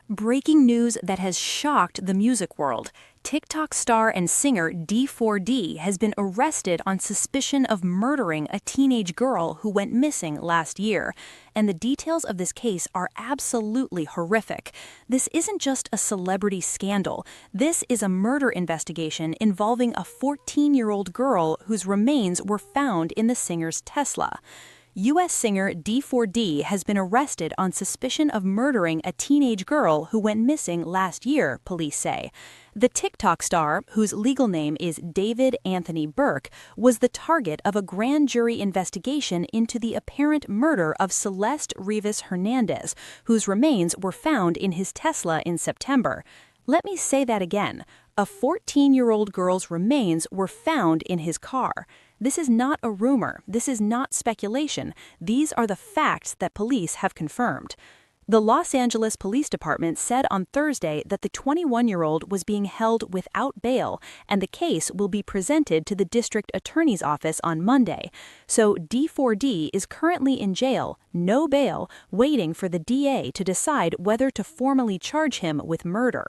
Breaking news that has shocked the music world. TikTok star and singer D4d has been arrested on suspicion of murdering a teenage girl who went missing last year. And the details of this case are absolutely horrific. This isn't just a celebrity scandal. This is a murder investigation involving a 14-year-old girl whose remains were found in the singer's Tesla. U.S. singer D4d has been arrested on suspicion of murdering a teenage girl who went missing last year, police say. The TikTok star, whose legal name is David Anthony Burke, was the target of a grand jury investigation into the apparent murder of Celeste Rivas Hernandez, whose remains were found in his Tesla in September. Let me say that again. A 14-year-old girl's remains were found in his car. This is not a rumor. This is not speculation. These are the facts that police have confirmed. The Los Angeles Police Department said on Thursday that the 21-year-old was being held without bail, and the case will be presented to the district attorney's office on Monday. So D4d is currently in jail, no bail, waiting for the DA to decide whether to formally charge him with murder.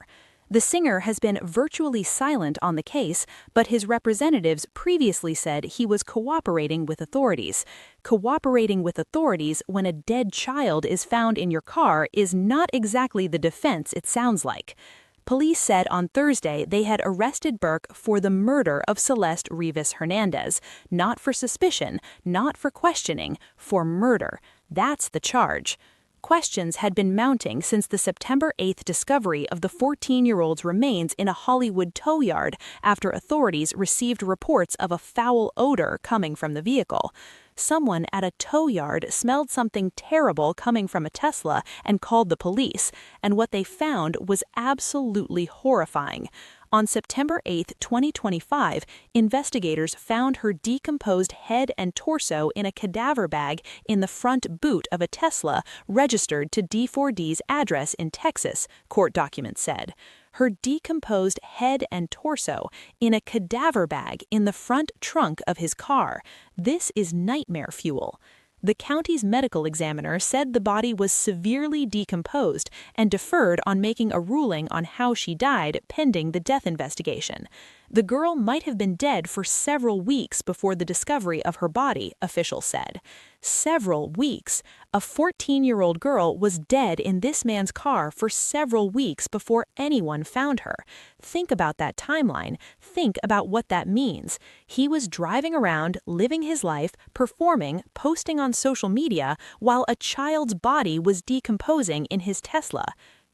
The singer has been virtually silent on the case, but his representatives previously said he was cooperating with authorities. Cooperating with authorities when a dead child is found in your car is not exactly the defense it sounds like. Police said on Thursday they had arrested Burke for the murder of Celeste Rivas Hernandez, not for suspicion, not for questioning, for murder. That's the charge. Questions had been mounting since the September 8th discovery of the 14-year-old's remains in a Hollywood tow yard after authorities received reports of a foul odor coming from the vehicle. Someone at a tow yard smelled something terrible coming from a Tesla and called the police, and what they found was absolutely horrifying. On September 8, 2025, investigators found her decomposed head and torso in a cadaver bag in the front boot of a Tesla registered to D4d's address in Texas, court documents said. Her decomposed head and torso in a cadaver bag in the front trunk of his car. This is nightmare fuel. The county's medical examiner said the body was severely decomposed and deferred on making a ruling on how she died pending the death investigation. The girl might have been dead for several weeks before the discovery of her body, officials said. Several weeks. A 14-year-old girl was dead in this man's car for several weeks before anyone found her. Think about that timeline. Think about what that means. He was driving around, living his life, performing, posting on social media, while a child's body was decomposing in his Tesla.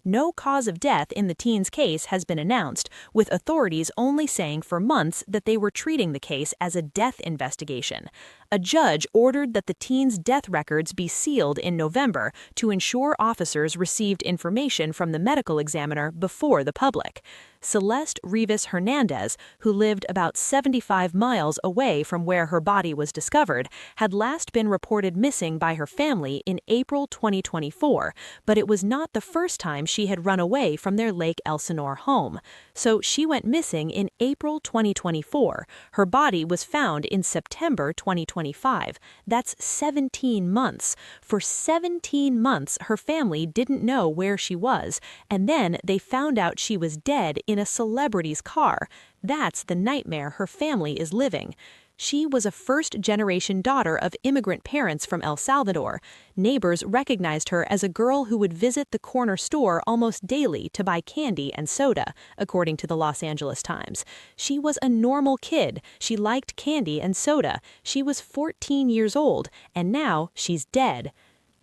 No cause of death in the teen's case has been announced, with authorities only saying for months that they were treating the case as a death investigation. A judge ordered that the teen's death records be sealed in November to ensure officers received information from the medical examiner before the public. Celeste Rivas Hernandez, who lived about 75 miles away from where her body was discovered, had last been reported missing by her family in April 2024, but it was not the first time she had run away from their Lake Elsinore home. So she went missing in April 2024. Her body was found in September 2025. That's 17 months. For 17 months, her family didn't know where she was, and then they found out she was dead in a celebrity's car. That's the nightmare her family is living. She was a first-generation daughter of immigrant parents from El Salvador. Neighbors recognized her as a girl who would visit the corner store almost daily to buy candy and soda, according to the Los Angeles Times. She was a normal kid. She liked candy and soda. She was 14 years old, and now she's dead.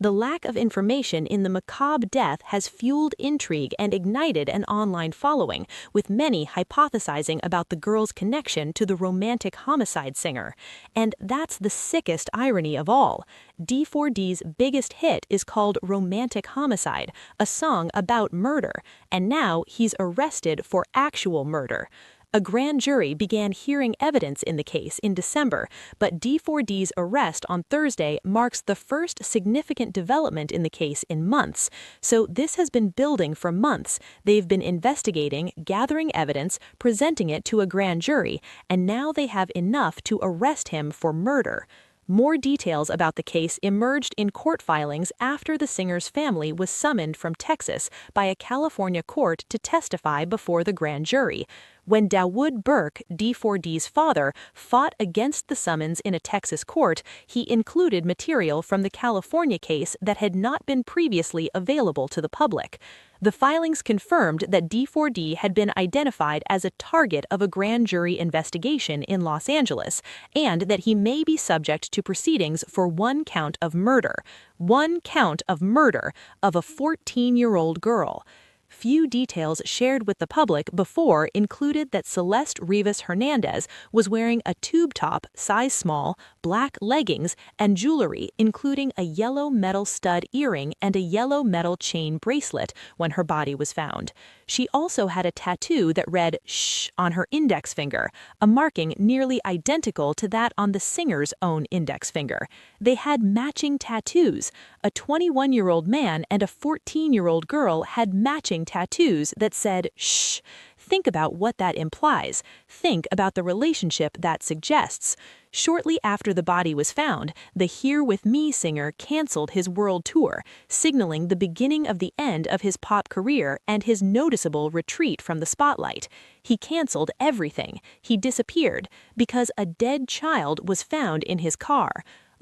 The lack of information in the macabre death has fueled intrigue and ignited an online following, with many hypothesizing about the girl's connection to the romantic homicide singer. And that's the sickest irony of all. D4d's biggest hit is called Romantic Homicide, a song about murder, and now he's arrested for actual murder. A grand jury began hearing evidence in the case in December, but D4d's arrest on Thursday marks the first significant development in the case in months. So this has been building for months. They've been investigating, gathering evidence, presenting it to a grand jury, and now they have enough to arrest him for murder. More details about the case emerged in court filings after the singer's family was summoned from Texas by a California court to testify before the grand jury. When Dawood Burke, D4D's father, fought against the summons in a Texas court, he included material from the California case that had not been previously available to the public. The filings confirmed that D4D had been identified as a target of a grand jury investigation in Los Angeles, and that he may be subject to proceedings for one count of murder of a 14-year-old girl. Few details shared with the public before included that Celeste Rivas Hernandez was wearing a tube top, size small, black leggings, and jewelry, including a yellow metal stud earring and a yellow metal chain bracelet when her body was found. She also had a tattoo that read "shh" on her index finger, a marking nearly identical to that on the singer's own index finger. They had matching tattoos. A 21-year-old man and a 14-year-old girl had matching tattoos that said "shh." Think about what that implies. Think about the relationship that suggests. Shortly after the body was found, the Here With Me singer canceled his world tour, signaling the beginning of the end of his pop career and his noticeable retreat from the spotlight. He canceled everything. He disappeared because a dead child was found in his car.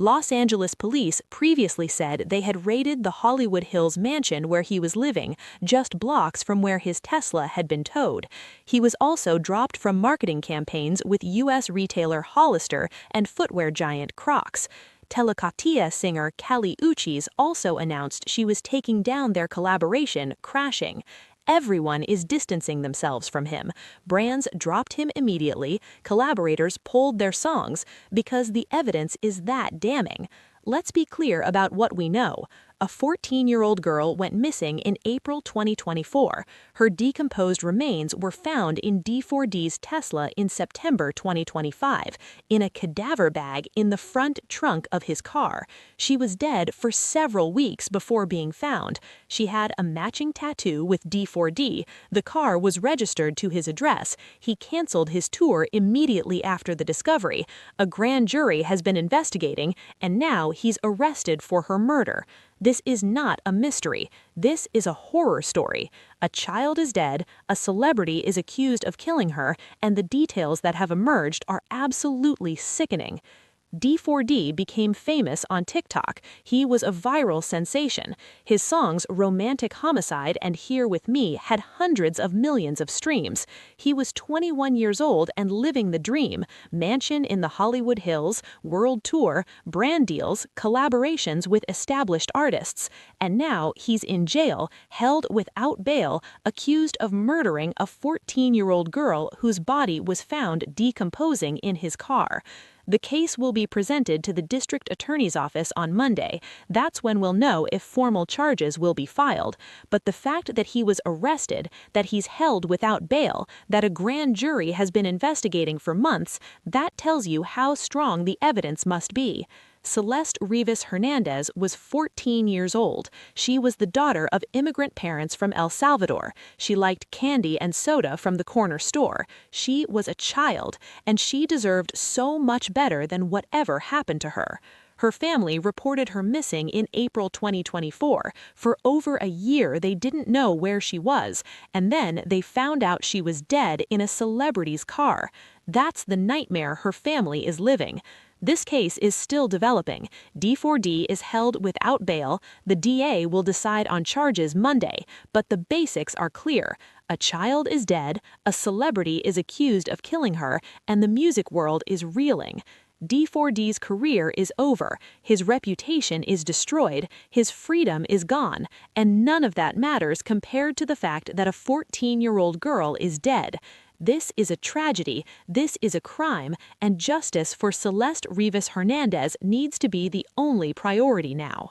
Los Angeles police previously said they had raided the Hollywood Hills mansion where he was living, just blocks from where his Tesla had been towed. He was also dropped from marketing campaigns with U.S. retailer Hollister and footwear giant Crocs. Telekatia singer Kali Uchis also announced she was taking down their collaboration, Crashing. Everyone is distancing themselves from him. Brands dropped him immediately, collaborators pulled their songs, because the evidence is that damning. Let's be clear about what we know. A 14-year-old girl went missing in April 2024. Her decomposed remains were found in D4D's Tesla in September 2025, in a cadaver bag in the front trunk of his car. She was dead for several weeks before being found. She had a matching tattoo with D4D. The car was registered to his address. He canceled his tour immediately after the discovery. A grand jury has been investigating, and now he's arrested for her murder. This is not a mystery. This is a horror story. A child is dead, a celebrity is accused of killing her, and the details that have emerged are absolutely sickening. D4D became famous on TikTok. He was a viral sensation. His songs Romantic Homicide and Here With Me had hundreds of millions of streams. He was 21 years old and living the dream. Mansion in the Hollywood Hills, world tour, brand deals, collaborations with established artists. And now he's in jail, held without bail, accused of murdering a 14-year-old girl whose body was found decomposing in his car. The case will be presented to the district attorney's office on Monday. That's when we'll know if formal charges will be filed. But the fact that he was arrested, that he's held without bail, that a grand jury has been investigating for months, that tells you how strong the evidence must be. Celeste Rivas Hernandez was 14 years old. She was the daughter of immigrant parents from El Salvador. She liked candy and soda from the corner store. She was a child, and she deserved so much better than whatever happened to her. Her family reported her missing in April 2024. For over a year, they didn't know where she was, and then they found out she was dead in a celebrity's car. That's the nightmare her family is living. This case is still developing. D4D is held without bail. The DA will decide on charges Monday, but the basics are clear. A child is dead, a celebrity is accused of killing her, and the music world is reeling. D4D's career is over, his reputation is destroyed, his freedom is gone, and none of that matters compared to the fact that a 14-year-old girl is dead. This is a tragedy, this is a crime, and justice for Celeste Rivas Hernandez needs to be the only priority now.